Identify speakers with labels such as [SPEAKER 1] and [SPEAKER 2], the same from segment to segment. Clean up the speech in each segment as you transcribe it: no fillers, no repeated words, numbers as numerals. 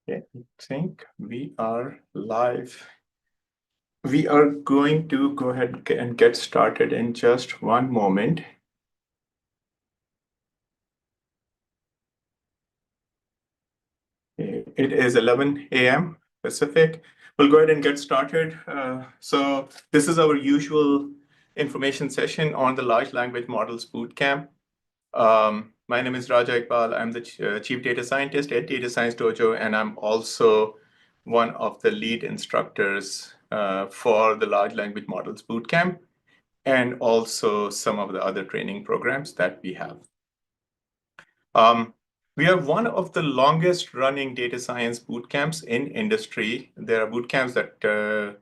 [SPEAKER 1] Okay, I think we are live. We are going to go ahead and get started in just one moment. It is 11 a.m. Pacific. We'll go ahead and get started. So this is our usual information session on the Large Language Models Bootcamp. My name is Raja Iqbal. I'm the Chief Data Scientist at Data Science Dojo, and I'm also one of the lead instructors for the Large Language Models Bootcamp, and also some of the other training programs that we have. We are one of the longest running data science bootcamps in industry. There are bootcamps that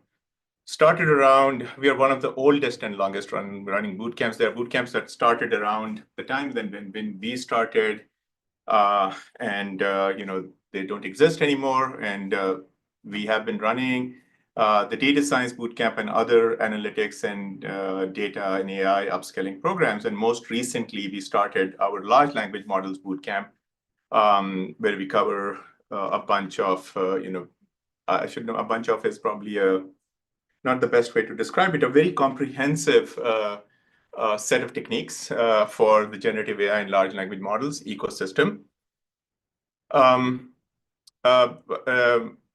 [SPEAKER 1] started around, we are one of the oldest and longest running bootcamps. There are bootcamps that started around the time when we started, and they don't exist anymore. And we have been running the data science bootcamp and other analytics and data and AI upskilling programs. And most recently, we started our large language models bootcamp, where we cover a bunch of, I should know, a bunch of is probably not the best way to describe it, a very comprehensive set of techniques for the generative AI and large language models ecosystem. A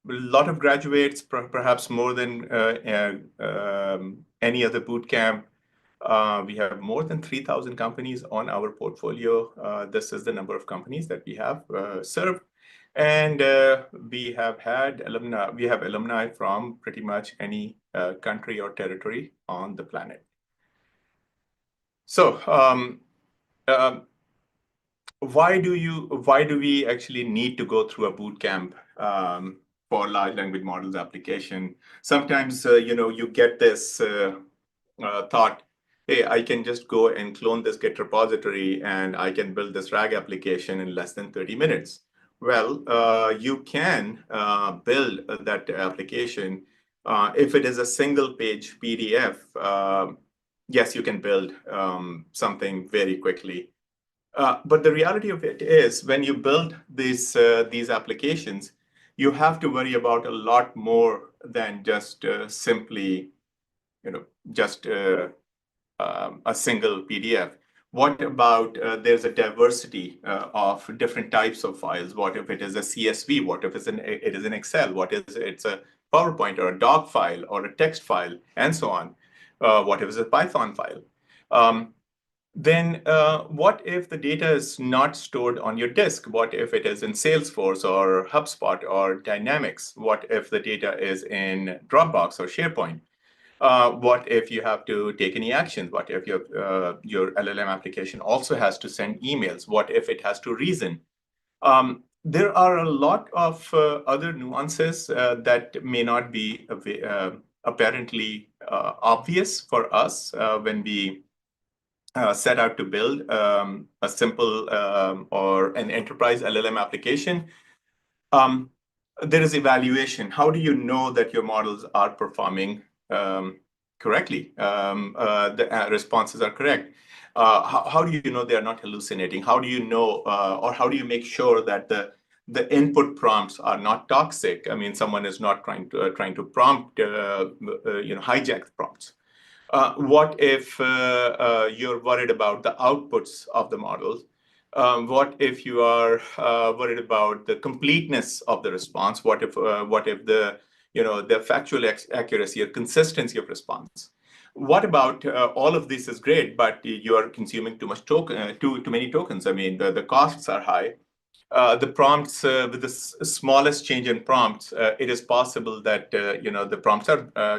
[SPEAKER 1] lot of graduates, perhaps more than any other bootcamp. We have more than 3,000 companies on our portfolio. This is the number of companies that we have served. And we have had alumni. We have alumni from pretty much any country or territory on the planet. So why do we actually need to go through a boot camp for large language models application? Sometimes you get this thought, hey, I can just go and clone this Git repository and I can build this RAG application in less than 30 minutes. Well, you can build that application if it is a single page PDF. Yes, you can build something very quickly. But the reality of it is, when you build these applications, you have to worry about a lot more than just simply, just a single PDF. What about there's a diversity of different types of files? What if it is a CSV? What if it is an Excel? What if it's a PowerPoint or a doc file or a text file, and so on? What if it's a Python file? Then what if the data is not stored on your disk? What if it is in Salesforce or HubSpot or Dynamics? What if the data is in Dropbox or SharePoint? What if you have to take any actions? What if your LLM application also has to send emails? What if it has to reason? There are a lot of other nuances that may not be apparently obvious for us when we set out to build a simple or an enterprise LLM application. There is evaluation. How do you know that your models are performing correctly? The responses are correct. How do you know they are not hallucinating? How do you know, or how do you make sure that the input prompts are not toxic? I mean, someone is not trying to prompt, hijack the prompts. What if you're worried about the outputs of the models? What if you are worried about the completeness of the response? What if the factual accuracy or consistency of response? What about all of this is great, but you are consuming too many tokens? I mean, the costs are high. The prompts with the smallest change in prompts, it is possible that the prompts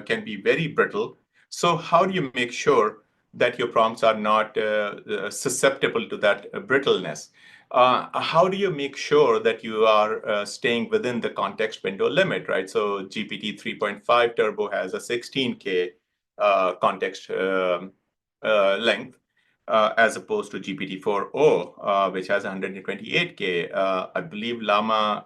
[SPEAKER 1] can be very brittle. So how do you make sure that your prompts are not susceptible to that brittleness? How do you make sure that you are staying within the context window limit, right? So GPT 3.5 Turbo has a 16K context length, as opposed to GPT-4o, which has 128K. I believe Llama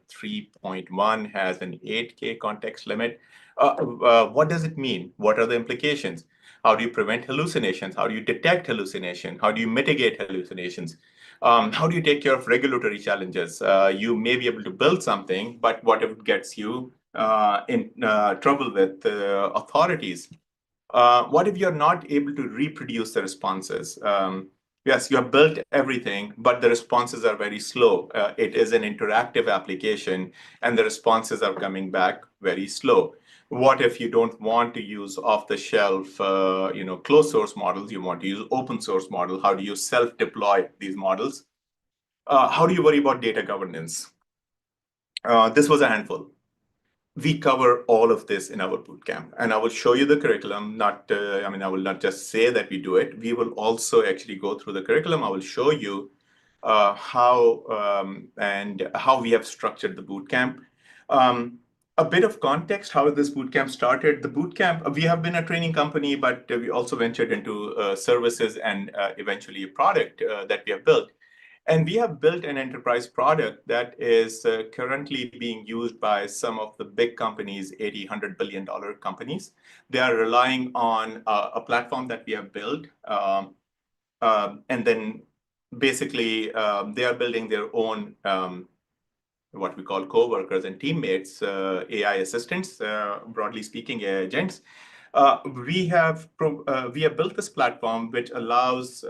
[SPEAKER 1] 3.1 has an 8K context limit. What does it mean? What are the implications? How do you prevent hallucinations? How do you detect hallucination? How do you mitigate hallucinations? How do you take care of regulatory challenges? You may be able to build something, but what if it gets you in trouble with authorities? What if you're not able to reproduce the responses? Yes, you have built everything, but the responses are very slow. It is an interactive application, and the responses are coming back very slow. What if you don't want to use off-the-shelf, closed source models? You want to use open source model. How do you self-deploy these models? How do you worry about data governance? This was a handful. We cover all of this in our bootcamp, and I will show you the curriculum. I will not just say that we do it. We will also actually go through the curriculum. I will show you how we have structured the bootcamp. A bit of context, how this bootcamp started. The bootcamp, we have been a training company, but we also ventured into services and eventually a product that we have built. And we have built an enterprise product that is currently being used by some of the big companies, $80, $100 billion companies. They are relying on a platform that we have built. And then basically, they are building their own, what we call co-workers and teammates, AI assistants, broadly speaking, AI agents. We have built this platform which allows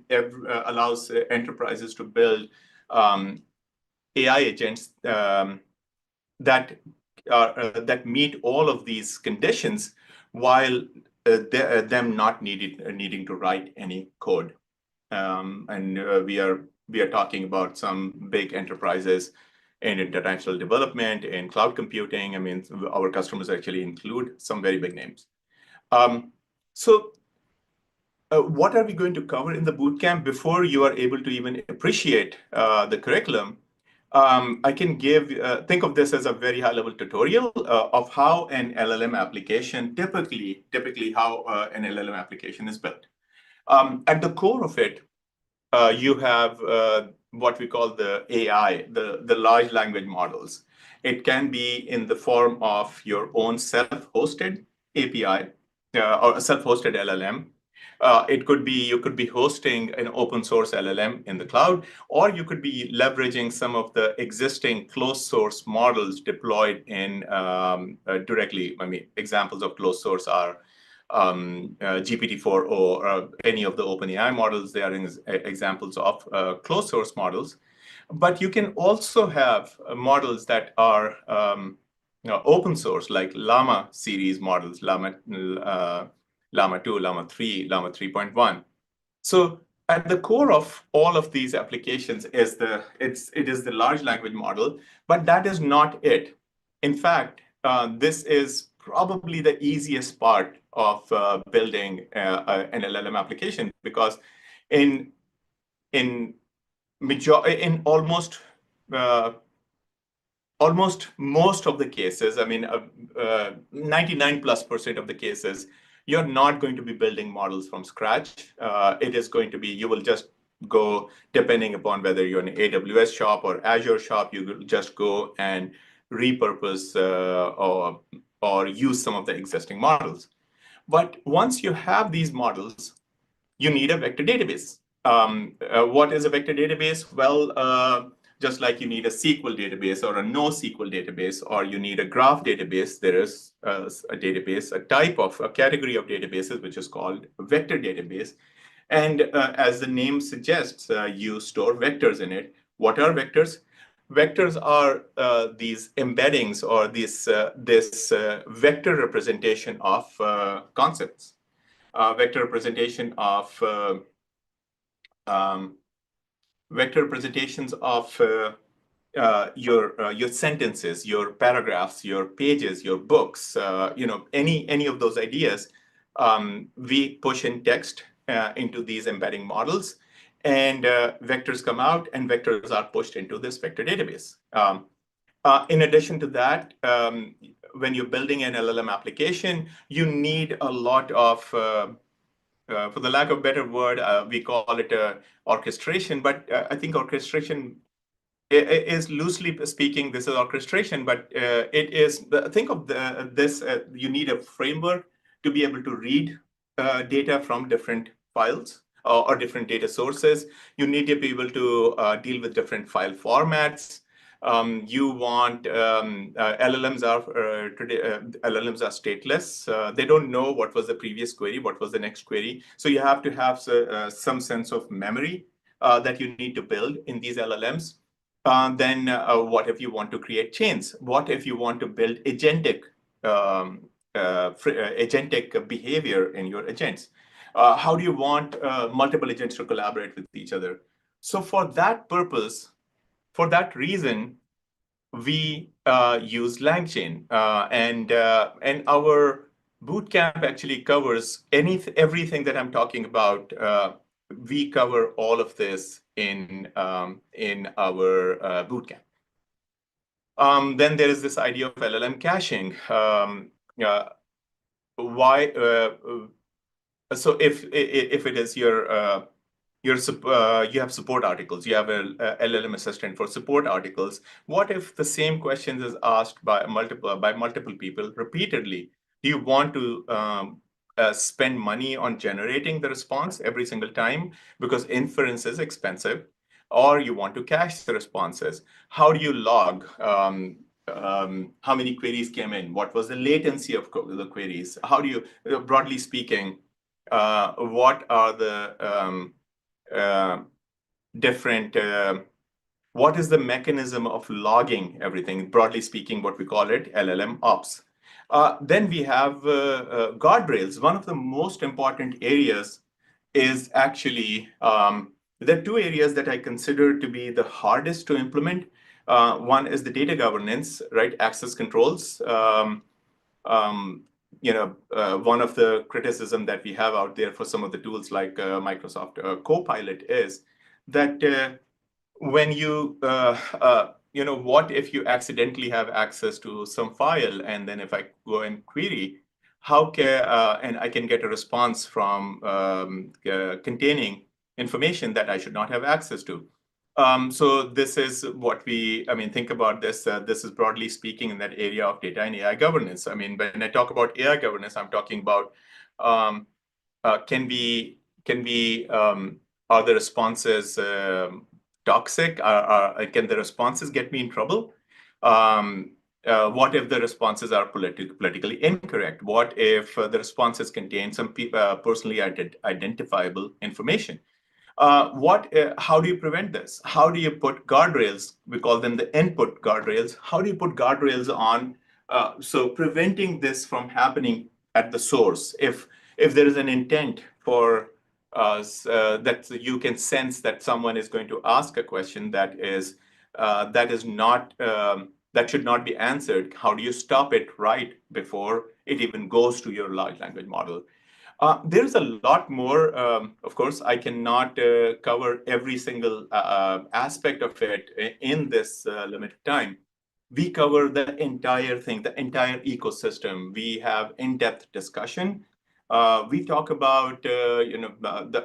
[SPEAKER 1] enterprises to build AI agents that meet all of these conditions while them not needing to write any code. We are talking about some big enterprises in international development, in cloud computing. I mean, our customers actually include some very big names. What are we going to cover in the bootcamp before you are able to even appreciate the curriculum? I can think of this as a very high-level tutorial of how an LLM application, typically how an LLM application is built. At the core of it, you have what we call the AI, the large language models. It can be in the form of your own self-hosted API or a self-hosted LLM. It could be you could be hosting an open source LLM in the cloud, or you could be leveraging some of the existing closed source models deployed in directly. I mean, examples of closed source are GPT-4 or any of the OpenAI models. They are examples of closed source models. But you can also have models that are open source, like Llama series models, Llama 2, Llama 3, Llama 3.1. So at the core of all of these applications is it is the large language model, but that is not it. In fact, this is probably the easiest part of building an LLM application, because in almost most of the cases, I mean, 99+% of the cases, you're not going to be building models from scratch. It is going to be, you will just go, depending upon whether you're an AWS shop or Azure shop, you will just go and repurpose or use some of the existing models. But once you have these models, you need a vector database. What is a vector database? Well, just like you need a SQL database or a NoSQL database, or you need a graph database, there is a database, a category of databases, which is called a vector database. And as the name suggests, you store vectors in it. What are vectors? Vectors are these embeddings or this vector representation of concepts, vector representation of vector representations of your sentences, your paragraphs, your pages, your books, any of those ideas. We push in text into these embedding models, and vectors come out, and vectors are pushed into this vector database. In addition to that, when you're building an LLM application, you need a lot of for the lack of a better word, we call it orchestration. But I think orchestration is, loosely speaking, this is orchestration. But it is, think of this, you need a framework to be able to read data from different files, or different data sources. You need to be able to deal with different file formats. You want LLMs are stateless. They don't know what was the previous query, what was the next query. So you have to have some sense of memory that you need to build in these LLMs. Then what if you want to create chains? What if you want to build agentic behavior in your agents? How do you want multiple agents to collaborate with each other? So for that purpose, for that reason, we use LangChain, and our bootcamp actually covers everything that I'm talking about. We cover all of this in our bootcamp. Then there is this idea of LLM caching. Why? So if it is you have support articles, you have a LLM assistant for support articles. What if the same questions is asked by multiple people repeatedly? Do you want to spend money on generating the response every single time because inference is expensive, or you want to cache the responses? How do you log how many queries came in? What was the latency of the queries? How do you, broadly speaking, what are the different, what is the mechanism of logging everything? Broadly speaking, what we call it, LLM ops. Then we have guardrails. One of the most important areas is actually, there are two areas that I consider to be the hardest to implement. One is the data governance, right? Access controls. One of the criticism that we have out there for some of the tools like Microsoft Copilot is that when what if you accidentally have access to some file, and then if I go and query, and I can get a response from containing information that I should not have access to. So this is what think about this. This is broadly speaking in that area of data and AI governance. I mean, when I talk about AI governance, I'm talking about can are the responses toxic? Can the responses get me in trouble? What if the responses are politically incorrect? What if the responses contain some personally identifiable information? How do you prevent this? How do you put guardrails? We call them the input guardrails. How do you put guardrails on? So preventing this from happening at the source. If there is an intent for that you can sense that someone is going to ask a question that should not be answered, how do you stop it right before it even goes to your large language model? There's a lot more. Of course, I cannot cover every single aspect of it in this limited time. We cover the entire thing, the entire ecosystem. We have in-depth discussion. We talk about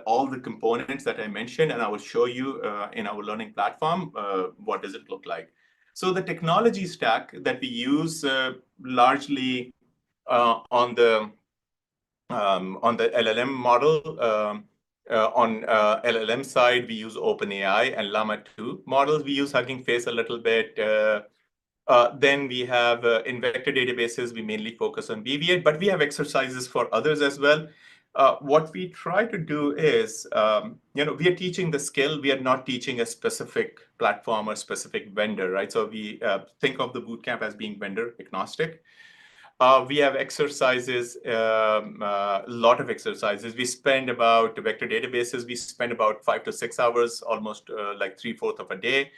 [SPEAKER 1] all the components that I mentioned, and I will show you in our learning platform what does it look like. So the technology stack that we use largely on the LLM model. On LLM side, we use OpenAI and Llama 2 models. We use Hugging Face a little bit. Then we have in vector databases, we mainly focus on BV8, but we have exercises for others as well. What we try to do is, we are teaching the skill. We are not teaching a specific platform or specific vendor, right? So we think of the bootcamp as being vendor agnostic. We have exercises, a lot of exercises. We spend about vector databases. We spend about 5 to 6 hours, almost like 3/4 of a day.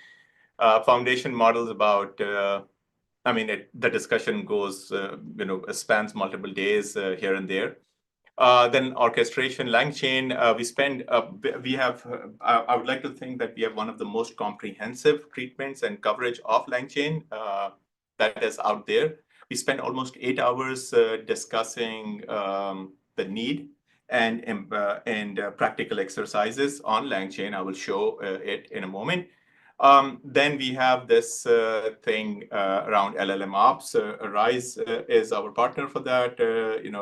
[SPEAKER 1] Foundation models about, the discussion goes, spans multiple days here and there. Then orchestration, LangChain, I would like to think that we have one of the most comprehensive treatments and coverage of LangChain that is out there. We spent almost 8 hours discussing the need and practical exercises on LangChain. I will show it in a moment. Then we have this thing around LLM ops. Rise is our partner for that.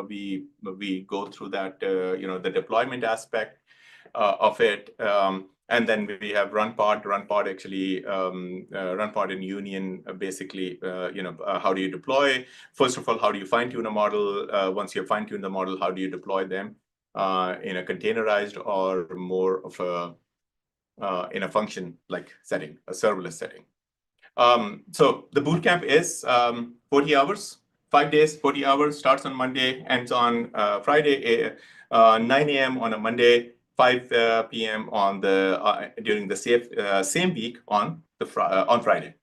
[SPEAKER 1] We go through that, the deployment aspect. of it. And then we have RunPod. RunPod actually, RunPod and Union, basically, how do you deploy? First of all, how do you fine-tune a model? Once you fine-tune the model, how do you deploy them in a containerized or more of a in a function-like setting, a serverless setting? So the bootcamp is 40 hours, 5 days, 40 hours, starts on Monday, ends on Friday, 9 a.m. on a Monday, 5 p.m. on the during the same week on Friday.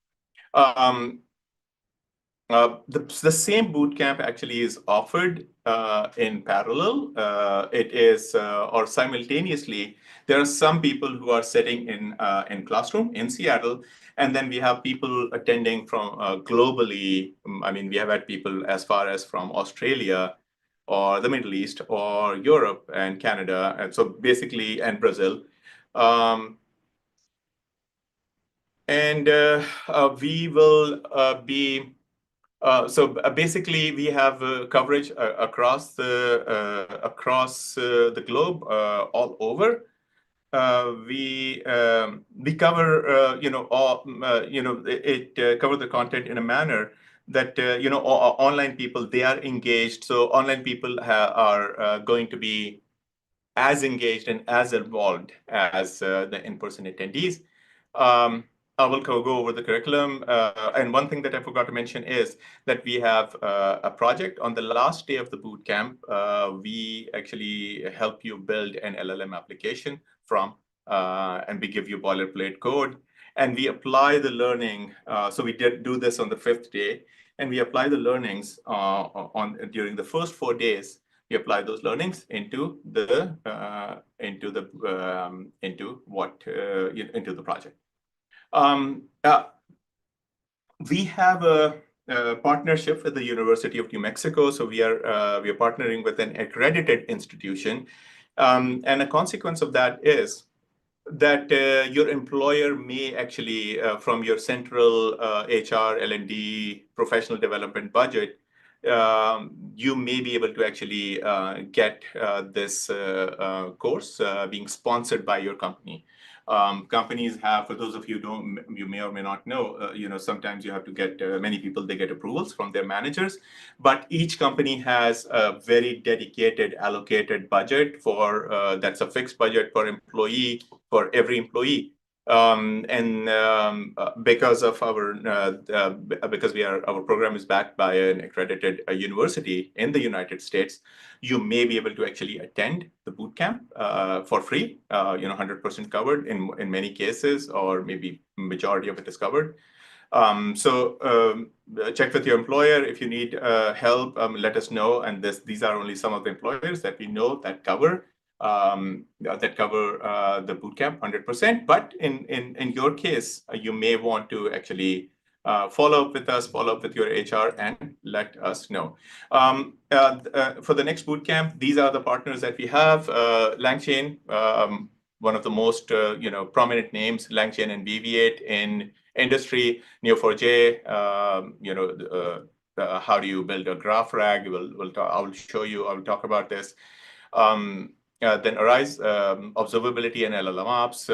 [SPEAKER 1] The same bootcamp actually is offered in parallel. It is or simultaneously. There are some people who are sitting in classroom in Seattle, and then we have people attending from globally. I mean, we have had people as far as from Australia, or the Middle East, or Europe and Canada, and so basically, and Brazil. And we will be. Basically, we have coverage across the globe, all over. We cover it cover the content in a manner that online people, they are engaged. So online people are going to be as engaged and as involved as the in-person attendees. I will go over the curriculum. And one thing that I forgot to mention is that we have a project on the last day of the boot camp. We actually help you build an LLM application and we give you boilerplate code. And we apply the learning. So we did do this on the 5th day. And we apply the learnings during the first 4 days. We apply those learnings into the project. We have a partnership with the University of New Mexico, so we are partnering with an accredited institution, and a consequence of that is that your employer may actually, from your central HR, L&D, professional development budget, you may be able to actually get this course being sponsored by your company. Companies have, for those of you you may or may not know, sometimes you have to get many people, they get approvals from their managers, but each company has a very dedicated, allocated budget for that's a fixed budget per employee, for every employee. Because of because our program is backed by an accredited university in the United States, you may be able to actually attend the bootcamp for free, 100% covered in many cases, or maybe majority of it is covered. Check with your employer if you need help. Let us know. And these are only some of the employers that we know that cover the bootcamp 100%. But in your case, you may want to actually follow up with us, follow up with your HR, and let us know. For the next bootcamp, these are the partners that we have. LangChain, one of the most prominent names, LangChain and BV8 in industry. Neo4j, how do you build a graph RAG? I will show you. I will talk about this. Then Arise, observability and LLM ops.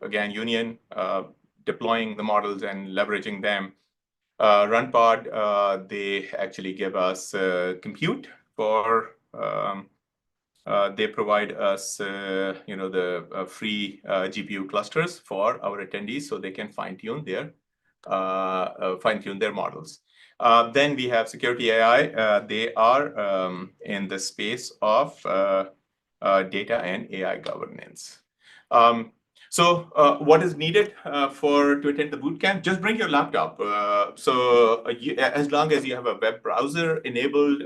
[SPEAKER 1] Again, Union, deploying the models and leveraging them. RunPod, they actually give us compute for. They provide us, the free GPU clusters for our attendees, so they can fine-tune their models. Then we have Security AI. They are in the space of data and AI governance. What is needed to attend the bootcamp? Just bring your laptop. As long as you have a web browser enabled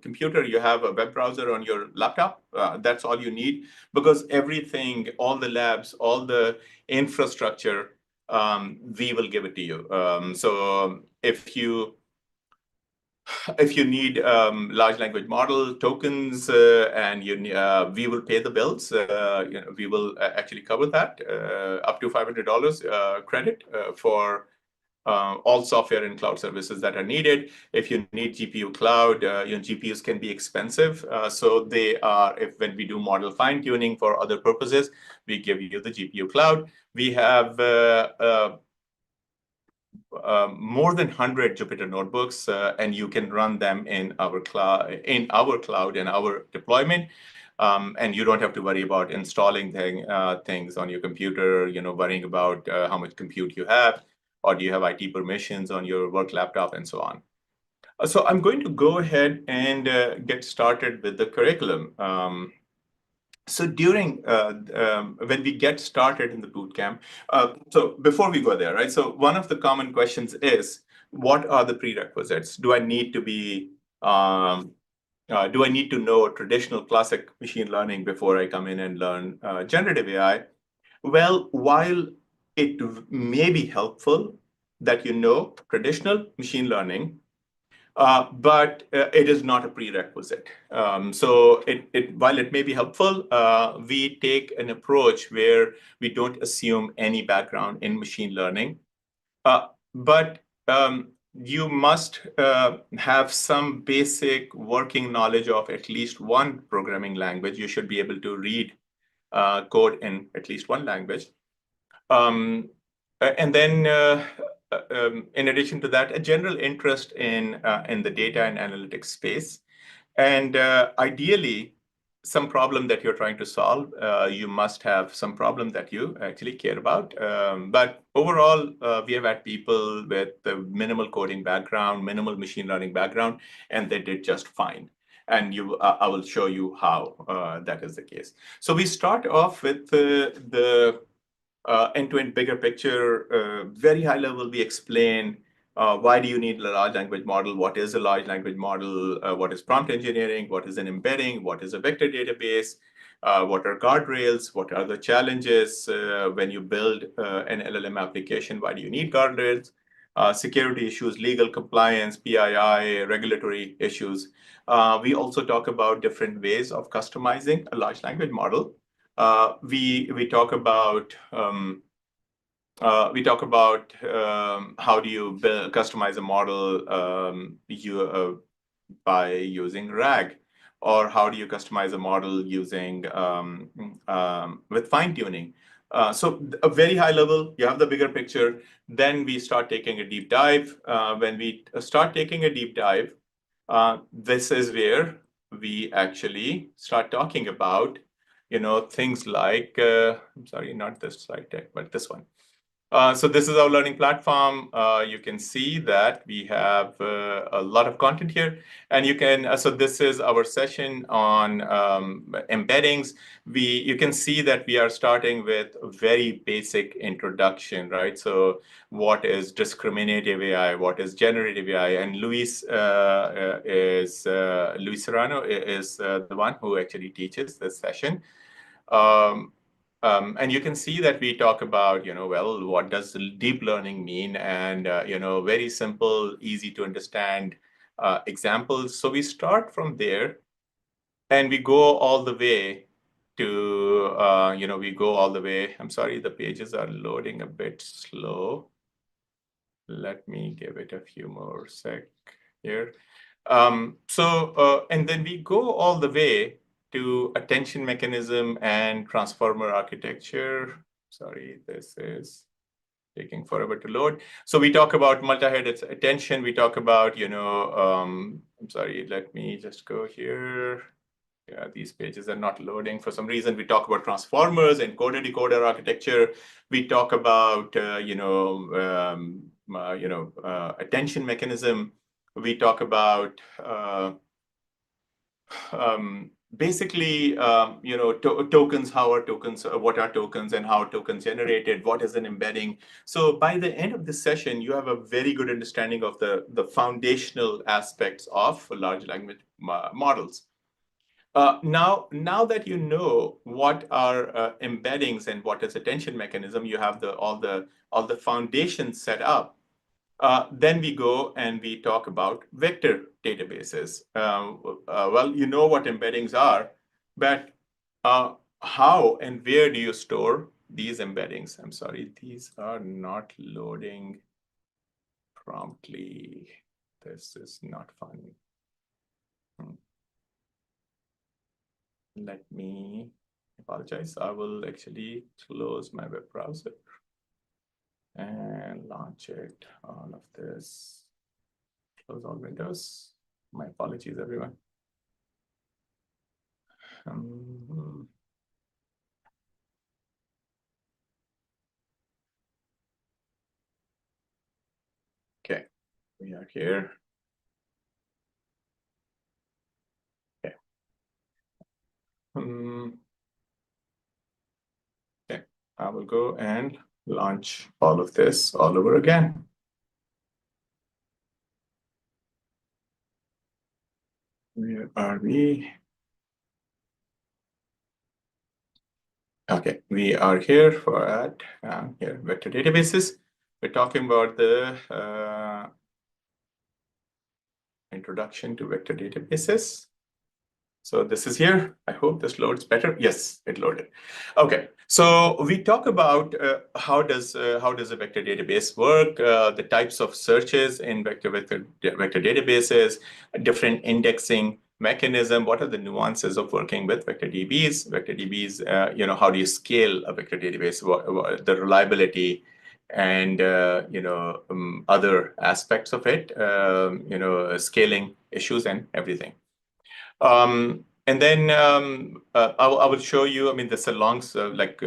[SPEAKER 1] computer, you have a web browser on your laptop, that's all you need, because everything, all the labs, all the infrastructure, we will give it to you. If you need large language model tokens and we will pay the bills, we will actually cover that up to $500 credit for all software and cloud services that are needed. If you need GPU cloud, your GPUs can be expensive. So they are, when we do model fine tuning for other purposes, we give you the GPU cloud. We have more than 100 Jupyter notebooks, and you can run them in our cloud, in our deployment. And you don't have to worry about installing things on your computer, worrying about how much compute you have, or do you have IT permissions on your work laptop, and so on. So I'm going to go ahead and get started with the curriculum. So when we get started in the bootcamp, so before we go there, right? So one of the common questions is, what are the prerequisites? Do I need to know traditional classic machine learning before I come in and learn generative AI? Well, while it may be helpful that you know traditional machine learning, but it is not a prerequisite. So while it may be helpful, we take an approach where we don't assume any background in machine learning. But you must have some basic working knowledge of at least one programming language. You should be able to read code in at least one language. And then, in addition to that, a general interest in the data and analytics space, and ideally, some problem that you're trying to solve. You must have some problem that you actually care about. But overall, we have had people with the minimal coding background, minimal machine learning background, and they did just fine. And I will show you how that is the case. So we start off with the end-to-end bigger picture, very high level. We explain why do you need a large language model? What is a large language model? What is prompt engineering? What is an embedding? What is a vector database? What are guardrails? What are the challenges when you build an LLM application? Why do you need guardrails? Security issues, legal compliance, PII, regulatory issues. We also talk about different ways of customizing a large language model. We talk about how do you customize a model by using RAG, or how do you customize a model using with fine tuning. So a very high level, you have the bigger picture. Then we start taking a deep dive. When we start taking a deep dive, this is where we actually start talking about things like, I'm sorry, not this slide deck, but this one. So this is our learning platform. You can see that we have a lot of content here, and you can. So this is our session on embeddings. You can see that we are starting with a very basic introduction, right? So what is discriminative AI? What is generative AI? And Luis Serrano is the one who actually teaches this session. And you can see that we talk about, well, what does deep learning mean? And, very simple, easy to understand examples. So we start from there and we go all the way to, I'm sorry, the pages are loading a bit slow. Let me give it a few more sec here. And then we go all the way to attention mechanism and transformer architecture. Sorry, this is taking forever to load. So we talk about multi-head attention. We talk about, I'm sorry, let me just go here. Yeah, these pages are not loading for some reason. We talk about transformers, encoder-decoder architecture. We talk about, attention mechanism. We talk about basically, tokens, what are tokens and how tokens generated, what is an embedding. So by the end of this session, you have a very good understanding of the foundational aspects of large language models. Now that you know what are embeddings and what is attention mechanism, you have all the foundations set up. Then we go and we talk about vector databases. Well, you know what embeddings are, but how and where do you store these embeddings? I'm sorry, these are not loading. promptly. This is not fun. Let me apologize. I will actually close my web browser and launch it. All of this. Close all windows. My apologies, everyone. Okay, we are here. Okay. Okay, I will go and launch all of this all over again. Where are we? Okay, we are here for here vector databases. We're talking about the introduction to vector databases. So this is here. I hope this loads better. Yes, it loaded. Okay, so we talk about how does a vector database work, the types of searches in vector databases, different indexing mechanism, what are the nuances of working with vector DBs? Vector DBs, how do you scale a vector database, the reliability, and other aspects of it, scaling issues and everything. And then I will show you, I mean, this is a long,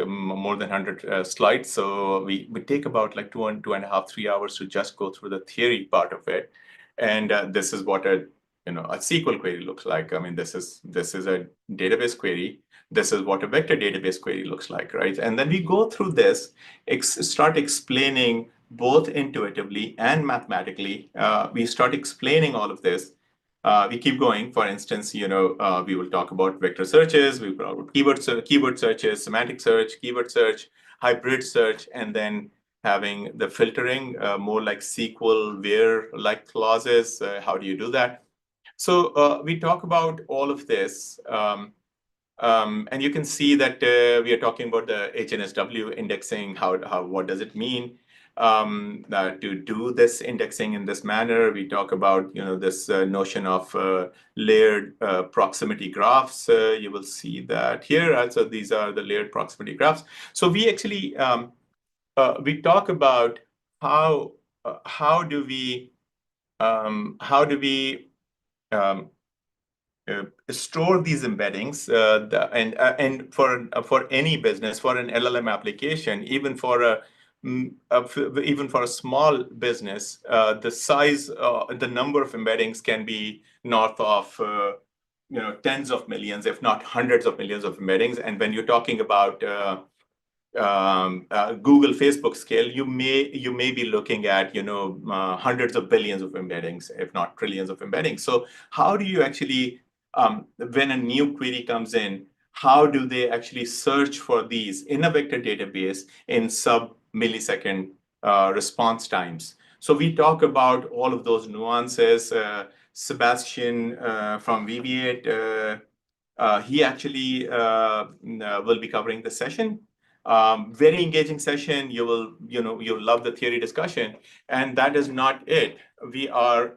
[SPEAKER 1] more than 100 slides. So we take about like 2.5, 3 hours to just go through the theory part of it. And this is what a SQL query looks like. I mean, this is a database query. This is what a vector database query looks like, right? And then we go through this, start explaining both intuitively and mathematically. We start explaining all of this. We keep going. For instance, we will talk about vector searches, we will talk about keyword searches, semantic search, keyword search, hybrid search, and then having the filtering, more like SQL where-like clauses. How do you do that? So we talk about all of this. And you can see that we are talking about the HNSW indexing. What does it mean to do this indexing in this manner? We talk about this notion of layered proximity graphs. You will see that here. Also, these are the layered proximity graphs. So we actually we talk about how do we store these embeddings, and for any business, for an LLM application, even for a small business, the size, the number of embeddings can be north of tens of millions, if not hundreds of millions of embeddings. And when you're talking about Google, Facebook scale, you may be looking at hundreds of billions of embeddings, if not trillions of embeddings. So how do you actually, when a new query comes in, how do they actually search for these in a vector database in sub-millisecond response times? So we talk about all of those nuances. Sebastian from VB8, he actually will be covering the session. Very engaging session. You'll love the theory discussion. And that is not it. We are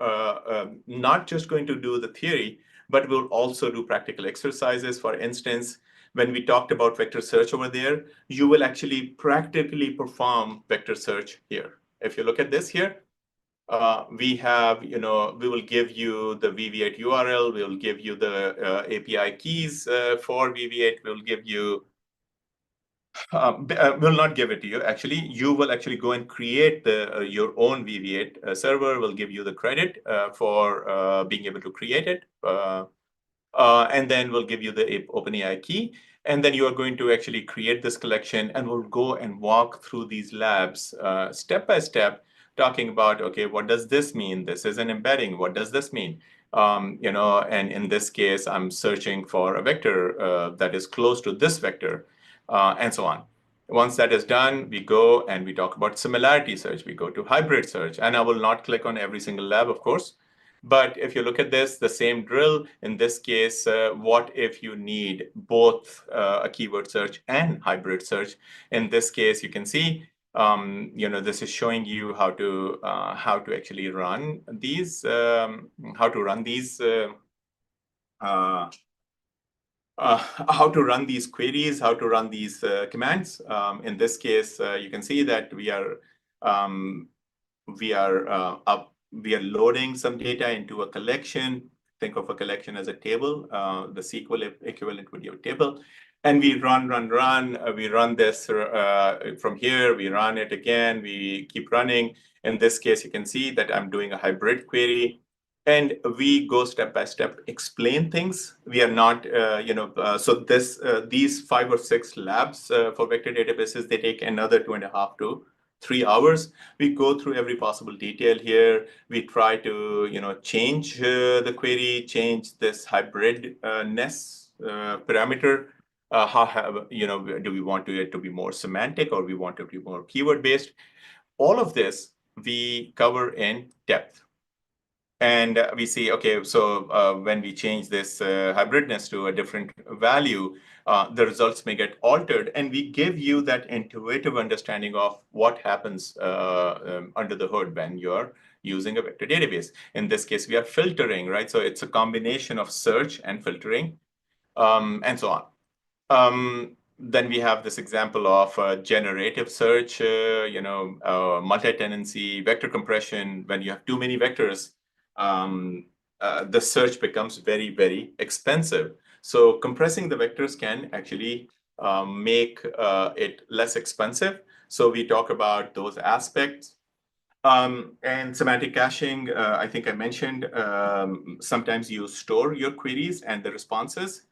[SPEAKER 1] not just going to do the theory, but we'll also do practical exercises. For instance, when we talked about vector search over there, you will actually practically perform vector search here. If you look at this here, we will give you the VV8 URL. We'll give you the API keys for VV8. We'll give you will not give it to you. Actually, you will actually go and create your own VV8 server. Will give you the credit for being able to create it. And then we'll give you the OpenAI key. And then you are going to actually create this collection, and we'll go and walk through these labs step by step, talking about, okay, what does this mean? This is an embedding. What does this mean? And in this case, I'm searching for a vector that is close to this vector, and so on. Once that is done, we go and we talk about similarity search. We go to hybrid search, and I will not click on every single lab, of course. But if you look at this, the same drill, in this case, what if you need both a keyword search and hybrid search? In this case, you can see This is showing you how to actually run these, how to run these queries, how to run these commands. In this case, you can see that we are loading some data into a collection. Think of a collection as a table. The SQL equivalent would be a table. And we run. We run this from here. We run it again. We keep running. In this case, you can see that I'm doing a hybrid query. And we go step by step, explain things. We are not, these 5 or 6 labs for vector databases, they take another 2.5 to 3 hours. We go through every possible detail here. We try to, change the query, change this hybridness parameter. Do we want it to be more semantic, or we want it to be more keyword based? All of this we cover in depth. And we see, okay, so when we change this hybridness to a different value, the results may get altered. And we give you that intuitive understanding of what happens under the hood when you're using a vector database. In this case, we are filtering, right? So it's a combination of search and filtering, and so on. Then we have this example of generative search, multi-tenancy, vector compression. When you have too many vectors, the search becomes very, very expensive. So compressing the vectors can actually make it less expensive. So we talk about those aspects. And semantic caching, I think I mentioned, sometimes you store your queries and the responses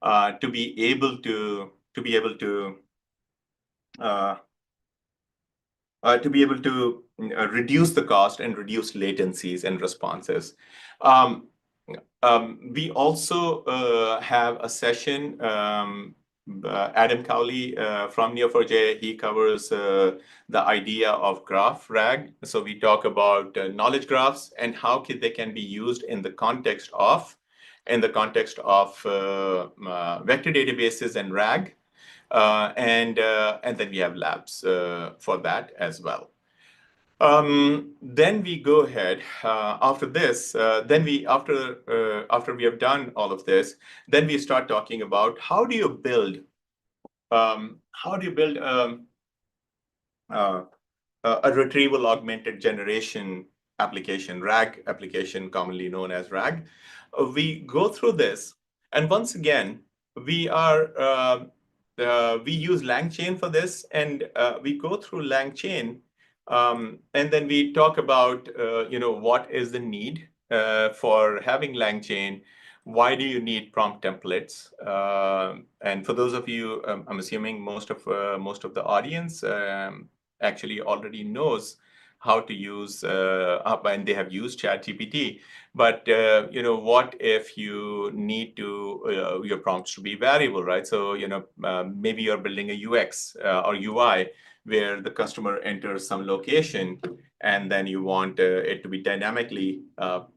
[SPEAKER 1] to be able to reduce the cost and reduce latencies and responses. We also have a session. Adam Cowley from Neo4j, he covers the idea of graph RAG. So we talk about knowledge graphs and how they can be used in the context of vector databases and RAG. And then we have labs for that as well. Then we go ahead after this. After we have done all of this, then we start talking about how do you build a retrieval augmented generation application, RAG application, commonly known as RAG. We go through this, and once again, we use LangChain for this, and we go through LangChain. And then we talk about, what is the need for having LangChain? Why do you need prompt templates? And for those of you, I'm assuming most of the audience actually already knows how to use, and they have used ChatGPT. But what if you need to your prompts to be variable, right? So maybe you're building a UX or UI where the customer enters some location, and then you want it to be dynamically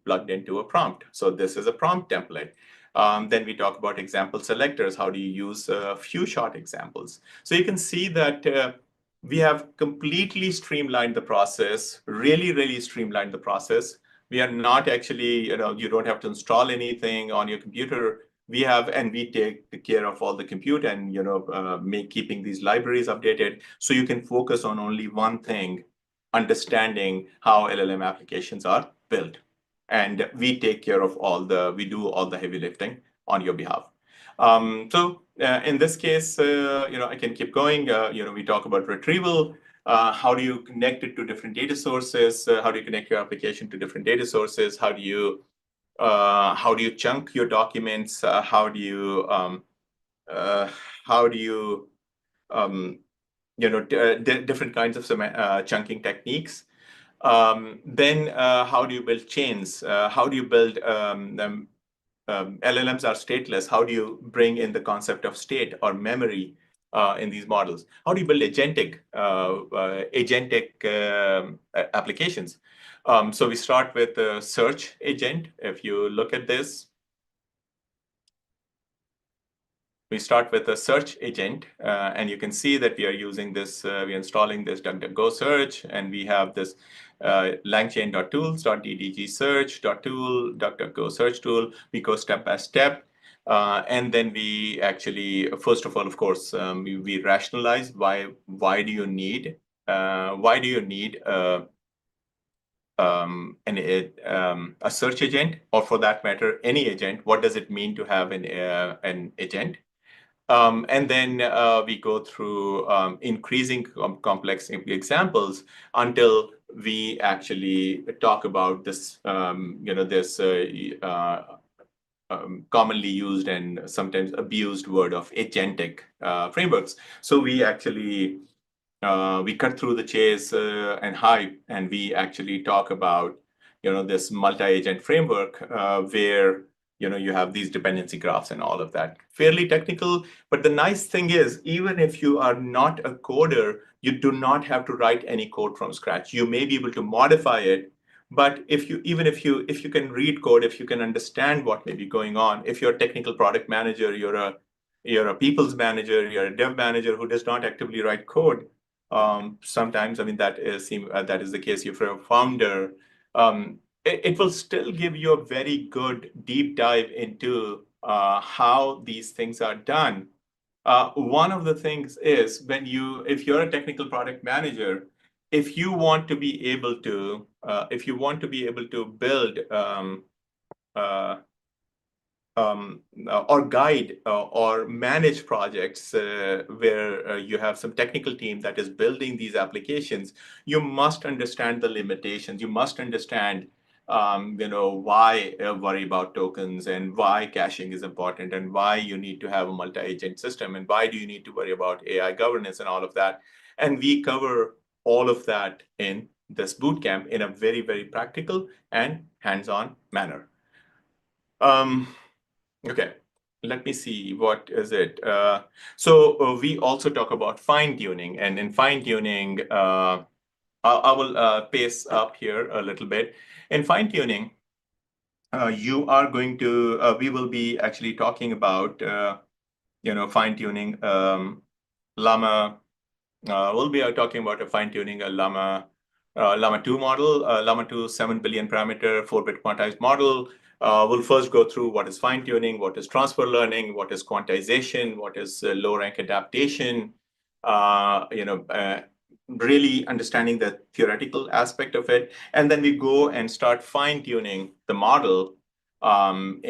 [SPEAKER 1] plugged into a prompt. So this is a prompt template. Then we talk about example selectors. How do you use a few short examples? So you can see that we have completely streamlined the process, really streamlined the process. We are not actually, you don't have to install anything on your computer. We take care of all the compute and keeping these libraries updated, so you can focus on only one thing: understanding how LLM applications are built. And we take care of we do all the heavy lifting on your behalf. In this case, I can keep going. We talk about retrieval. How do you connect it to different data sources? How do you connect your application to different data sources? How do you chunk your documents? Different kinds of chunking techniques. Then how do you build chains? How do you build LLMs are stateless. How do you bring in the concept of state or memory in these models? How do you build agentic applications? So we start with the search agent. If you look at this, we start with a search agent, and you can see that we are using this, we're installing this DuckDuckGo search, and we have this langchain.tools.ddg search.tool, DuckDuckGo search tool. We go step by step. And then we actually, first of all, of course, we rationalize why do you need a search agent, or for that matter, any agent. What does it mean to have an agent? And then we go through increasing complex examples until we actually talk about this, this commonly used and sometimes abused word of agentic frameworks. So we actually we cut through the chase and hype, and we actually talk about this multi-agent framework where you have these dependency graphs and all of that. Fairly technical, but the nice thing is, even if you are not a coder, you do not have to write any code from scratch. You may be able to modify it, but if you can read code, if you can understand what may be going on, if you're a technical product manager, you're a people's manager, you're a dev manager who does not actively write code. Sometimes, I mean, that is the case. If you're a founder, it will still give you a very good deep dive into how these things are done. One of the things is if you're a technical product manager, if you want to be able to build or guide or manage projects where you have some technical team that is building these applications, you must understand the limitations. You must understand, why worry about tokens, and why caching is important, and why you need to have a multi-agent system, and why do you need to worry about AI governance and all of that. And we cover all of that in this bootcamp in a very, very practical and hands-on manner. Okay, let me see, what is it? So we also talk about fine tuning, and in fine tuning, I will pace up here a little bit. In fine tuning, you are going to, we will be actually talking about, fine tuning Llama. We'll be talking about fine tuning a Llama 2 model, Llama 2 7 billion parameter 4-bit quantized model. We'll first go through what is fine tuning, what is transfer learning, what is quantization, what is low rank adaptation. Really understanding the theoretical aspect of it, and then we go and start fine tuning the model and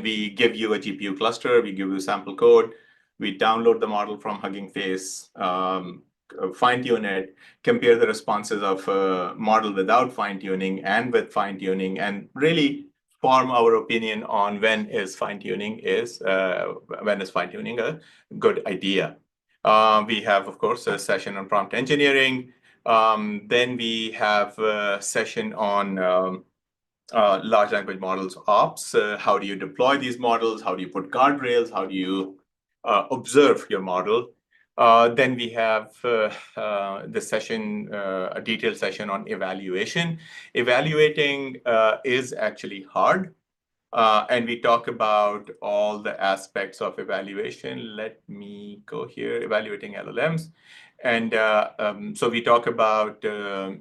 [SPEAKER 1] we give you a GPU cluster, we give you sample code, we download the model from Hugging Face, fine-tune it, compare the responses of a model without fine-tuning and with fine-tuning, and really form our opinion on when is fine-tuning a good idea. We have, of course, a session on prompt engineering. Then we have a session on large language models ops. How do you deploy these models? How do you put guardrails? How do you observe your model? Then we have the session, a detailed session on evaluation. Evaluating is actually hard. And we talk about all the aspects of evaluation. Let me go here, evaluating LLMs. And so we talk about the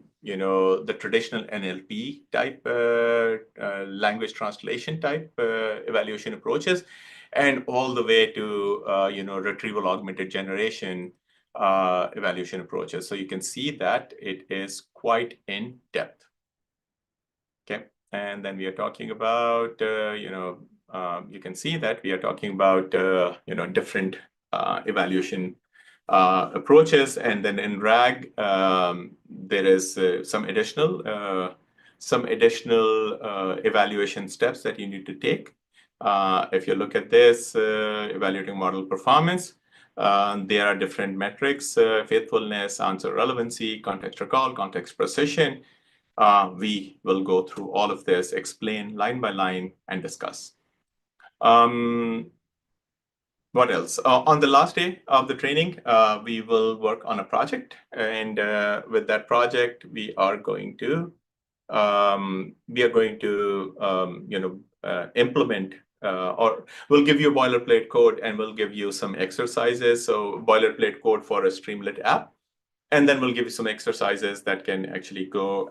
[SPEAKER 1] traditional NLP type language translation type evaluation approaches, and all the way to retrieval augmented generation evaluation approaches. So you can see that it is quite in depth. Okay, and then we are talking about you can see that we are talking about different evaluation approaches, and then in RAG there is some additional evaluation steps that you need to take. If you look at this, evaluating model performance, there are different metrics: faithfulness, answer relevancy, context recall, context precision. We will go through all of this, explain line by line, and discuss. What else? On the last day of the training, we will work on a project, and with that project, we are going to implement or we'll give you boilerplate code and we'll give you some exercises. So boilerplate code for a Streamlit app. And then we'll give you some exercises that can actually go,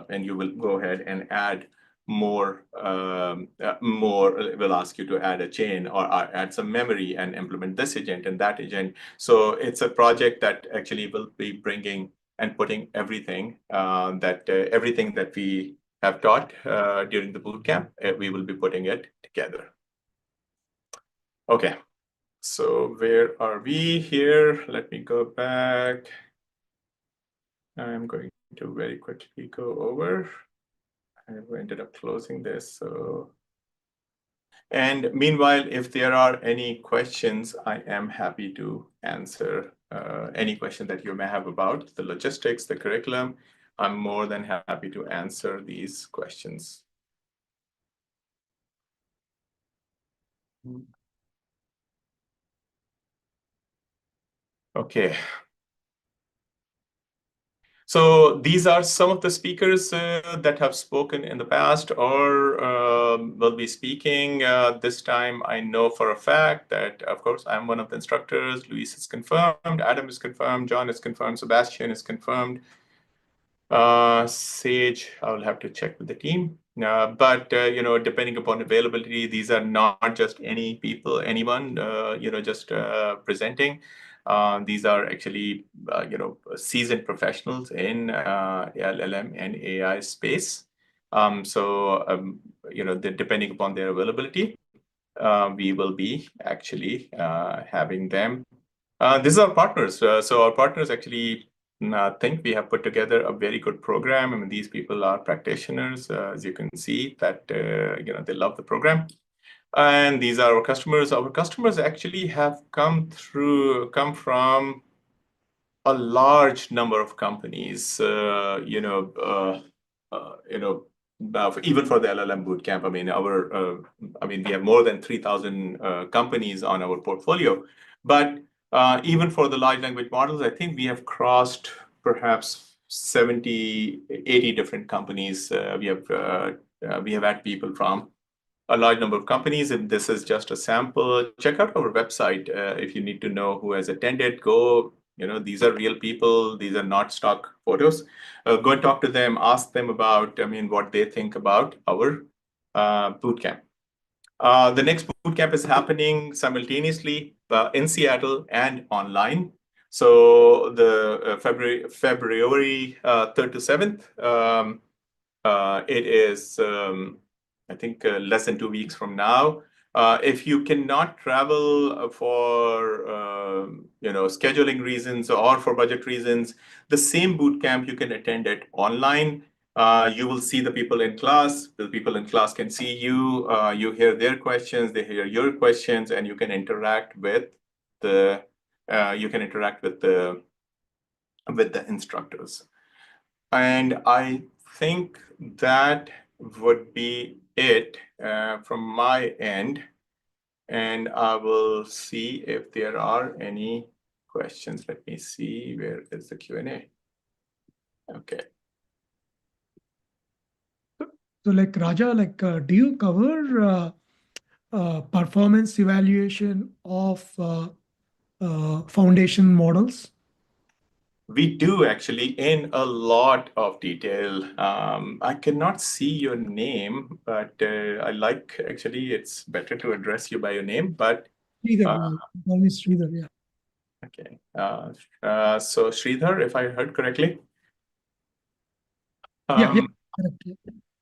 [SPEAKER 1] and you will go ahead and add more. We'll ask you to add a chain or add some memory and implement this agent and that agent. So it's a project that actually will be bringing and putting everything everything that we have taught during the bootcamp, we will be putting it together. Okay, so where are we here? Let me go back. I'm going to very quickly go over. I ended up closing this. So, and meanwhile, if there are any questions, I am happy to answer any question that you may have about the logistics, the curriculum. I'm more than happy to answer these questions. Okay. So these are some of the speakers that have spoken in the past or will be speaking this time. I know for a fact that, of course, I'm one of the instructors. Luis is confirmed, Adam is confirmed, John is confirmed, Sebastian is confirmed. Sage, I'll have to check with the team. But depending upon availability, these are not just any people, anyone, just presenting. These are actually, seasoned professionals in LLM and AI space. Depending upon their availability, we will be actually having them. These are partners. So our partners actually think we have put together a very good program. I mean, these people are practitioners, as you can see, that they love the program. And these are our customers. Our customers actually have come from a large number of companies. Even for the LLM bootcamp, we have more than 3,000 companies on our portfolio. But even for the large language models, I think we have crossed perhaps 70, 80 different companies. We have had people from a large number of companies, and this is just a sample. Check out our website if you need to know who has attended. Go, these are real people. These are not stock photos. Go and talk to them. Ask them about, what they think about our bootcamp. The next bootcamp is happening simultaneously in Seattle and online. So the February 3rd to 7th. It is, I think, less than 2 weeks from now. If you cannot travel for scheduling reasons or for budget reasons, the same bootcamp you can attend it online. You will see the people in class. The people in class can see you. You hear their questions. They hear your questions, and you can interact with the instructors. And I think that would be it from my end. And I will see if there are any questions. Let me see, where is the Q&A? Okay.
[SPEAKER 2] So Raja, do you cover performance evaluation of foundation models?
[SPEAKER 1] We do actually in a lot of detail. I cannot see your name, but actually, it's better to address you by your name, but.
[SPEAKER 2] Sridhar, always Sridhar, yeah.
[SPEAKER 1] Okay. So Sridhar, if I heard correctly?
[SPEAKER 2] Yeah, correct.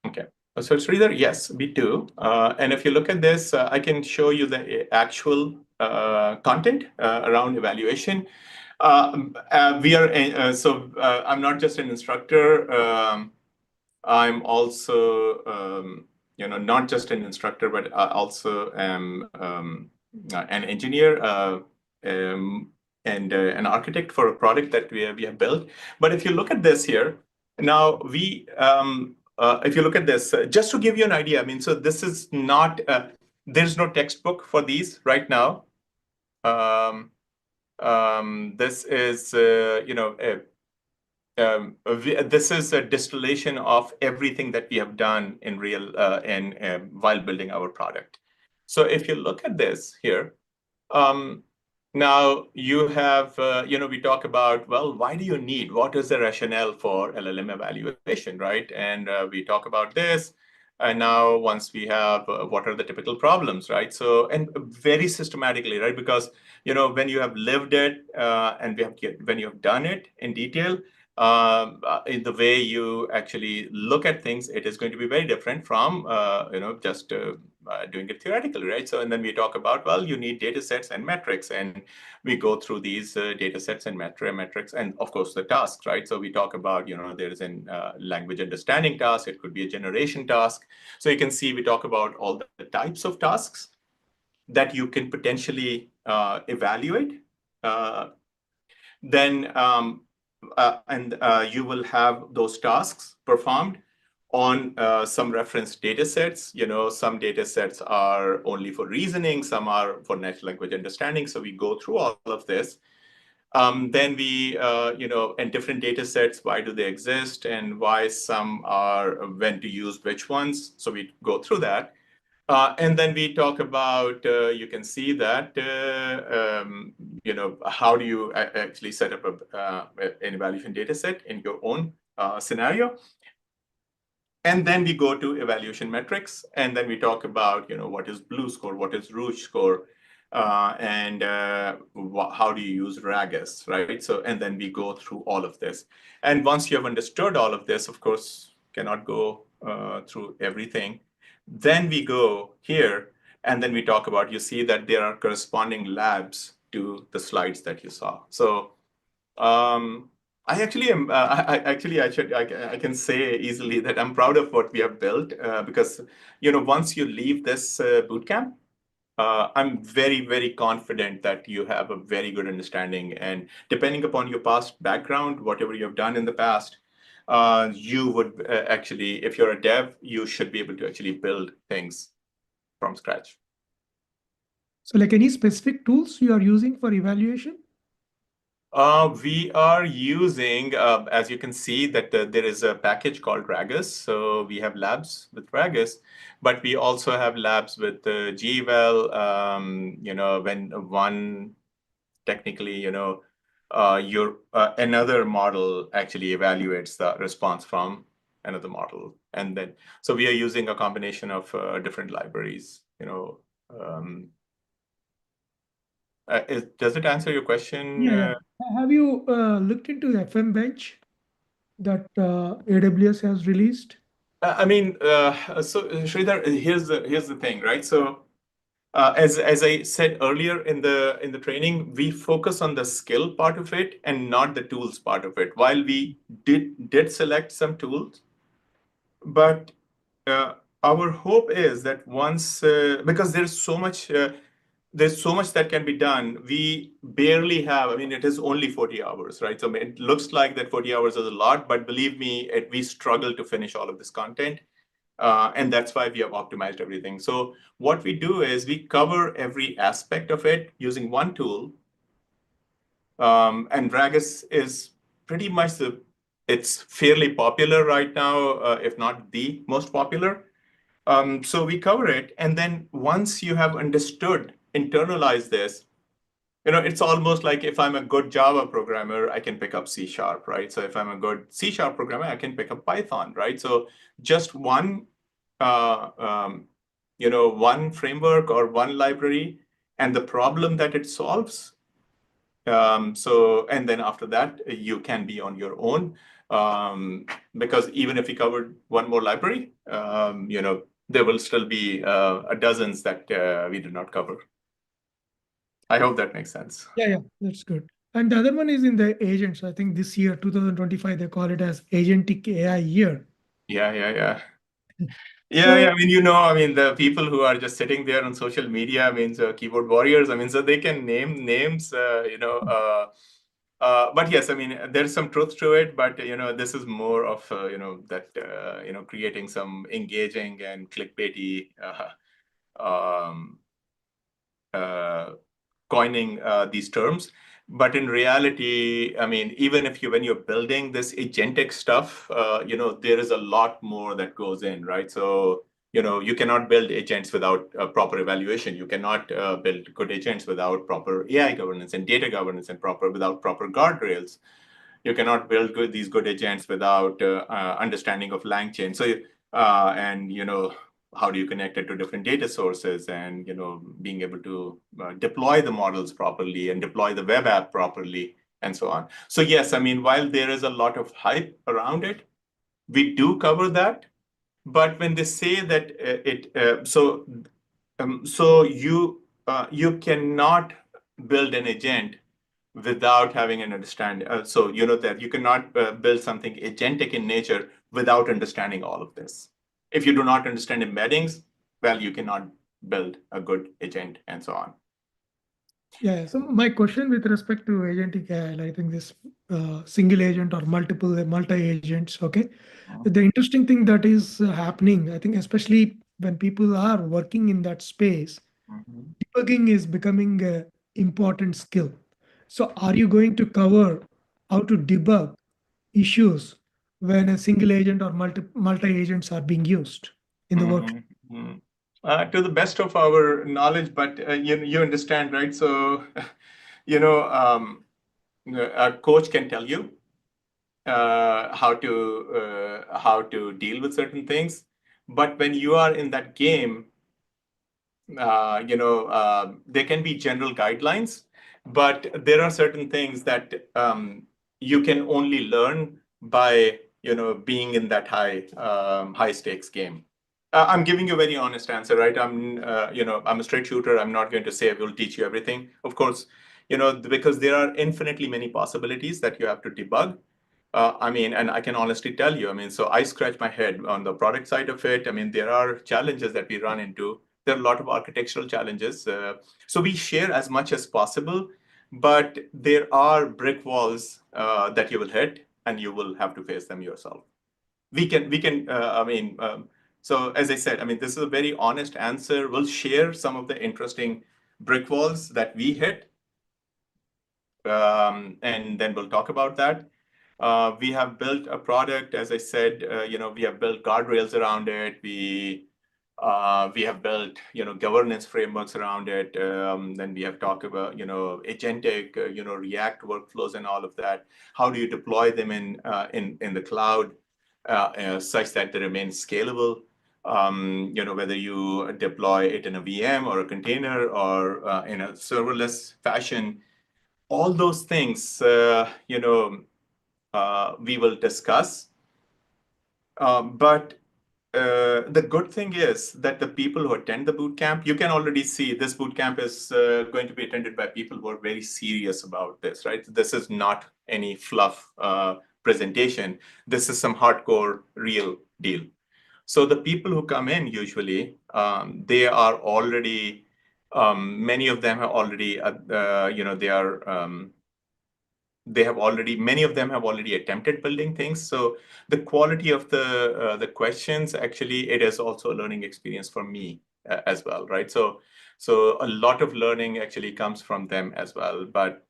[SPEAKER 1] Okay. So Sridhar, yes, we do. And if you look at this, I can show you the actual content around evaluation. I'm not just an instructor. I'm also, not just an instructor, but I also am an engineer and an architect for a product that we have built. But if you look at this here, now if you look at this, just to give you an idea, so this is not, there's no textbook for these right now. This is, this is a distillation of everything that we have done in real while building our product. So if you look at this here, now you have, we talk about, well, why do you need, what is the rationale for LLM evaluation, right? And we talk about this. And now once we have, what are the typical problems, right? So, and very systematically, right? Because, when you have lived it and when you have done it in detail, in the way you actually look at things, it is going to be very different from, just doing it theoretically, right? So, and then we talk about, well, you need data sets and metrics, and we go through these data sets and metrics, and of course the tasks, right? So we talk about, there is an language understanding task, it could be a generation task. So you can see we talk about all the types of tasks that you can potentially evaluate. Then you will have those tasks performed on some reference data sets. Some data sets are only for reasoning, some are for natural language understanding. So we go through all of this. Then we, and different data sets, why do they exist and why some are, when to use which ones. So we go through that. And then we talk about, you can see that, how do you actually set up an evaluation data set in your own scenario. And then we go to evaluation metrics, and then we talk about, what is blue score, what is rouge score, and how do you use RAGAS, right? So, and then we go through all of this. And once you have understood all of this, of course, cannot go through everything. Then we go here, and then we talk about, you see that there are corresponding labs to the slides that you saw. So I actually am. I can say easily that I'm proud of what we have built because once you leave this bootcamp, I'm very, very confident that you have a very good understanding. And depending upon your past background, whatever you have done in the past, you would actually, if you're a dev, you should be able to actually build things from scratch.
[SPEAKER 2] So like any specific tools you are using for evaluation?
[SPEAKER 1] We are using, as you can see, that there is a package called Ragus. So we have labs with Ragus, but we also have labs with GEVAL. When one technically, your another model actually evaluates the response from another model, and then so we are using a combination of different libraries. Does it answer your question?
[SPEAKER 2] Yeah. Have you looked into FM Bench that AWS has released?
[SPEAKER 1] I mean, so Sridhar, here's the thing, right? So as I said earlier in the training, we focus on the skill part of it and not the tools part of it. While we did select some tools, but our hope is that once because there's so much that can be done. We barely have, I mean, it is only 40 hours, right? So it looks like that 40 hours is a lot, but believe me, we struggle to finish all of this content. And that's why we have optimized everything. So what we do is we cover every aspect of it using one tool. And Ragus is pretty much it's fairly popular right now, if not the most popular. So we cover it. And then once you have understood, internalize this, it's almost like if I'm a good Java programmer, I can pick up C#, right? So if I'm a good C# programmer, I can pick up Python, right? So just one one framework or one library and the problem that it solves. And then after that, you can be on your own. Because even if we covered one more library, there will still be dozens that we did not cover. I hope that makes sense.
[SPEAKER 2] Yeah, that's good. And the other one is in the agents. I think this year, 2025, they call it as Agentic AI year.
[SPEAKER 1] Yeah.
[SPEAKER 2] So,
[SPEAKER 1] I mean, the people who are just sitting there on social media, I mean, so keyboard warriors, I mean, so they can name names, but yes, I mean, there's some truth to it, but, this is more of, creating some engaging and clickbaity, coining these terms. But in reality, I mean, even when you're building this agentic stuff, there is a lot more that goes in, right? So, you cannot build agents without proper evaluation. You cannot build good agents without proper AI governance and data governance and without proper guardrails. You cannot build these good agents without understanding of LangChain. So, and how do you connect it to different data sources, and being able to deploy the models properly and deploy the web app properly, and so on. So yes, I mean, while there is a lot of hype around it, we do cover that. But when they say that you cannot build an agent without having an understanding. So that you cannot build something agentic in nature without understanding all of this. If you do not understand embeddings, well, you cannot build a good agent, and so on.
[SPEAKER 2] Yeah. So my question with respect to agentic AI, I think this single agent or multi-agents, okay? The interesting thing that is happening, I think, especially when people are working in that space, debugging is becoming an important skill. So are you going to cover how to debug issues when a single agent or multi-agents are being used in the work?
[SPEAKER 1] To the best of our knowledge, but you understand, right? So, a coach can tell you how to deal with certain things, but when you are in that game, there can be general guidelines, but there are certain things that you can only learn by being in that high stakes game. I'm giving you a very honest answer, right? I'm a straight shooter. I'm not going to say I will teach you everything, of course, because there are infinitely many possibilities that you have to debug. I mean, and I can honestly tell you, I mean, so I scratch my head on the product side of it. I mean, there are challenges that we run into. There are a lot of architectural challenges. So we share as much as possible, but there are brick walls that you will hit, and you will have to face them yourself. So as I said, I mean, this is a very honest answer. We'll share some of the interesting brick walls that we hit, and then we'll talk about that. We have built a product, as I said, we have built guardrails around it. We have built, governance frameworks around it. Then we have talked about, agentic, React workflows and all of that. How do you deploy them in the cloud such that they remain scalable? Whether you deploy it in a VM or a container or in a serverless fashion, all those things, we will discuss. But the good thing is that the people who attend the bootcamp, you can already see this bootcamp is going to be attended by people who are very serious about this, right? This is not any fluff presentation. This is some hardcore, real deal. So the people who come in usually, they are already, many of them have already, many of them have already attempted building things. So the quality of the questions, actually, it is also a learning experience for me as well, right? So a lot of learning actually comes from them as well. But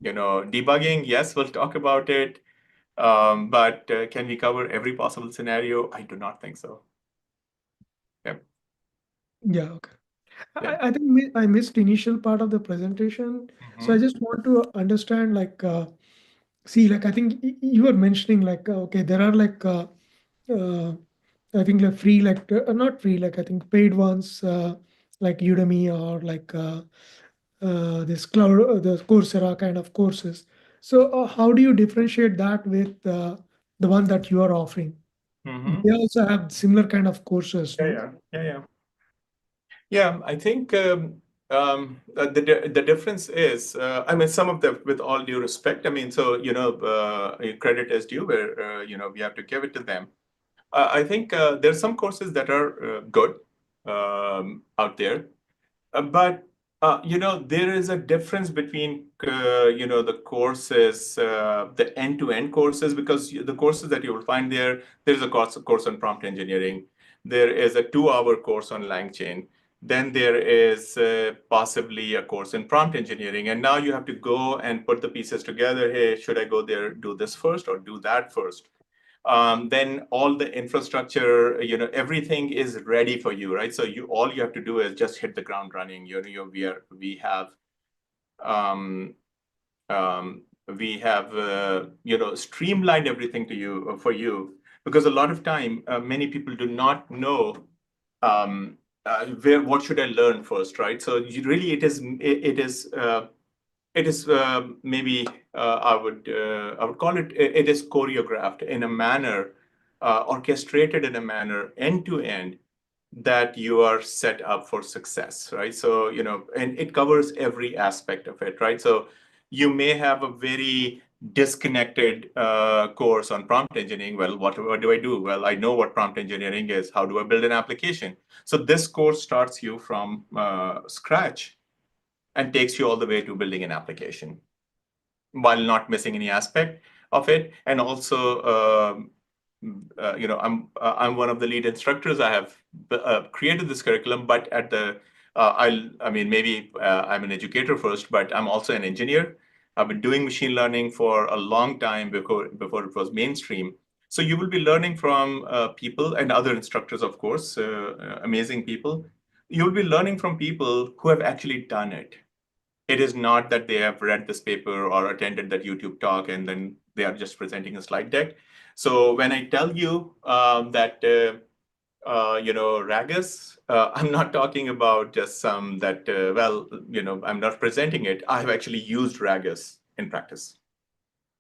[SPEAKER 1] debugging, yes, we'll talk about it. But can we cover every possible scenario? I do not think so. Yeah.
[SPEAKER 2] Yeah, okay.
[SPEAKER 1] Yeah.
[SPEAKER 2] I think I missed initial part of the presentation. So I just want to understand, like, see, like, I think you were mentioning, like, okay, there are like, I think like free, like, not free, like, I think paid ones, like Udemy or like this cloud, the Coursera kind of courses. So how do you differentiate that with the one that you are offering? They also have similar kind of courses, no?
[SPEAKER 1] Yeah, I think the difference is, I mean, some of them, with all due respect, I mean, so, credit is due where, we have to give it to them. I think there are some courses that are good out there. But there is a difference between the courses, the end-to-end courses, because the courses that you will find there's a course on prompt engineering. There is a 2-hour course on LangChain. Then there is possibly a course in prompt engineering, and now you have to go and put the pieces together. Hey, should I go there, do this first, or do that first? then all the infrastructure, everything is ready for you, right? So all you have to do is just hit the ground running. We have streamlined everything for you, because a lot of time many people do not know what should I learn first, right? So really it is maybe I would call it is choreographed in a manner, orchestrated in a manner end to end, that you are set up for success, right? So and it covers every aspect of it, right? So you may have a very disconnected course on prompt engineering. Well, what do I do? Well, I know what prompt engineering is. How do I build an application? So this course starts you from scratch and takes you all the way to building an application while not missing any aspect of it. And also, I'm one of the lead instructors. I have created this curriculum, but at the maybe I'm an educator first, but I'm also an engineer. I've been doing machine learning for a long time before it was mainstream. So you will be learning from people and other instructors, of course, amazing people. You'll be learning from people who have actually done it. It is not that they have read this paper or attended that YouTube talk and then they are just presenting a slide deck. So when I tell you that, Ragus, I'm not talking about just some that, I'm not presenting it. I've actually used Ragus in practice.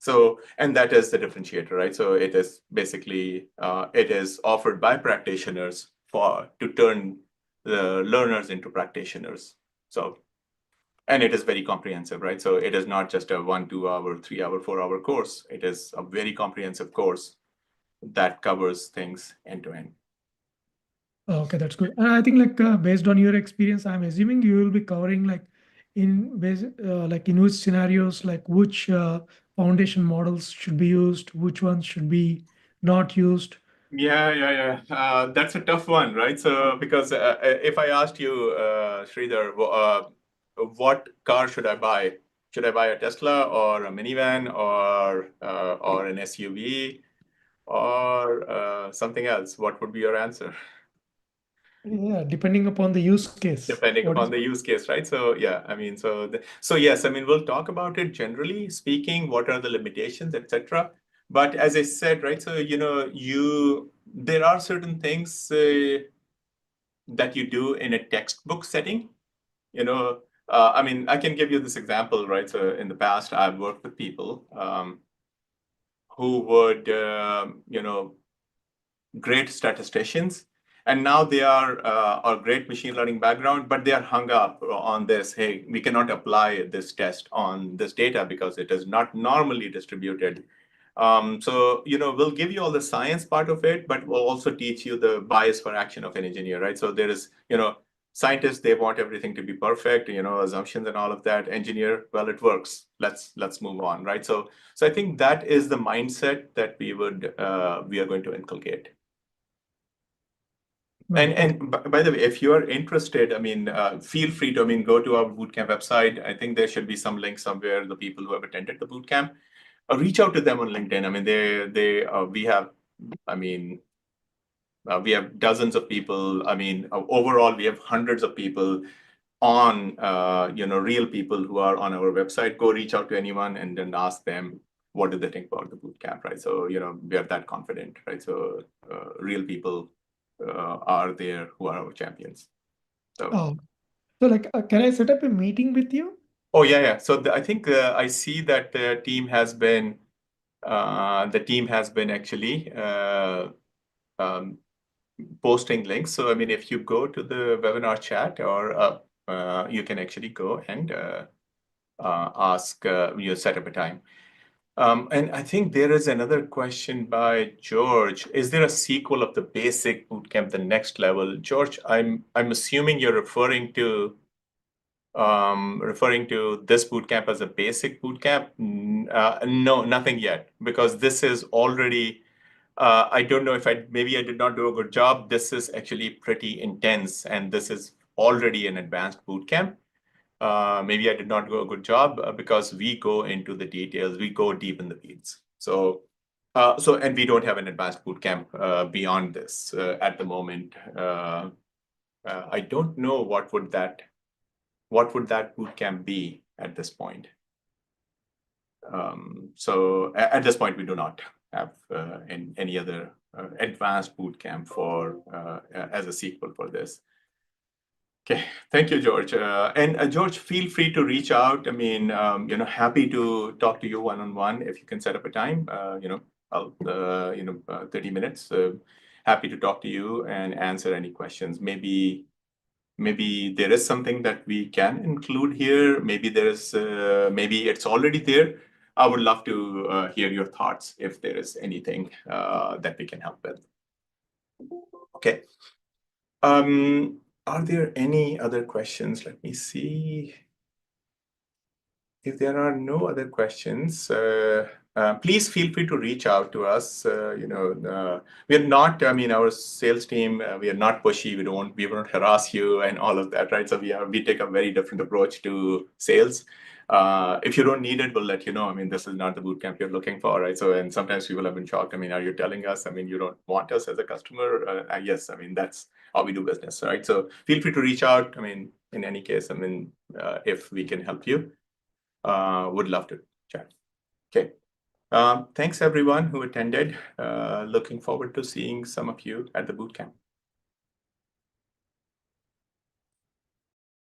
[SPEAKER 1] So, and that is the differentiator, right? So it is basically, it is offered by practitioners to turn the learners into practitioners. So, and it is very comprehensive, right? So it is not just a 1, 2 hour, 3 hour, 4 hour course. It is a very comprehensive course that covers things end to end.
[SPEAKER 2] Okay, that's good. And I think based on your experience, I'm assuming you will be covering in which scenarios, which foundation models should be used, which ones should be not used.
[SPEAKER 1] Yeah. That's a tough one, right? So because if I asked you, Sridhar, what car should I buy? Should I buy a Tesla or a minivan or an SUV or something else? What would be your answer?
[SPEAKER 2] Yeah, depending upon the use case.
[SPEAKER 1] Depending upon the use case, right? So yeah, so yes, we'll talk about it generally speaking, what are the limitations, etc. But as I said, right, so there are certain things that you do in a textbook setting. I can give you this example, right? So in the past, I've worked with people who would, great statisticians, and now they are a great machine learning background, but they are hung up on this. Hey, we cannot apply this test on this data because it is not normally distributed. So we'll give you all the science part of it, but we'll also teach you the bias for action of an engineer, right? So there is, scientists, they want everything to be perfect, assumptions and all of that. Engineer, well, it works. Let's move on, right? So I think that is the mindset that we are going to inculcate. And by the way, if you are interested, feel free to, go to our bootcamp website. I think there should be some link somewhere, the people who have attended the bootcamp. Reach out to them on LinkedIn. We have dozens of people. Overall, we have hundreds of people on, real people who are on our website. Go reach out to anyone and then ask them, what do they think about the bootcamp, right? So, we are that confident, right? So real people are there who are our champions. So,
[SPEAKER 2] can I set up a meeting with you?
[SPEAKER 1] Oh, yeah. So I think I see that the team has been actually posting links. So, if you go to the webinar chat, or you can actually go and ask, set up a time. And I think there is another question by George. Is there a sequel of the basic bootcamp, the next level? George, I'm assuming you're referring to this bootcamp as a basic bootcamp. No, nothing yet, because this is already, I don't know if maybe I did not do a good job. This is actually pretty intense, and this is already an advanced bootcamp. Maybe I did not do a good job because we go into the details, we go deep in the weeds. So And we don't have an advanced bootcamp beyond this at the moment. I don't know what would that bootcamp be at this point. So at this point, we do not have any other advanced bootcamp for as a sequel for this. Okay, thank you, George. And George, feel free to reach out. I mean, happy to talk to you one-on-one if you can set up a time. 30 minutes. Happy to talk to you and answer any questions. Maybe there is something that we can include here. Maybe maybe it's already there. I would love to hear your thoughts if there is anything that we can help with. Okay. Are there any other questions? Let me see. If there are no other questions, please feel free to reach out to us. We're not, I mean, our sales team, we are not pushy. We won't harass you and all of that, right? So we take a very different approach to sales. If you don't need it, we'll let you know. I mean, this is not the bootcamp you're looking for, right? So, and sometimes people have been shocked. I mean, are you telling us, I mean, you don't want us as a customer? Yes, I mean, that's how we do business, right? So feel free to reach out. I mean, in any case, I mean, if we can help you. Would love to chat. Okay. Thanks everyone who attended. Looking forward to seeing some of you at the bootcamp.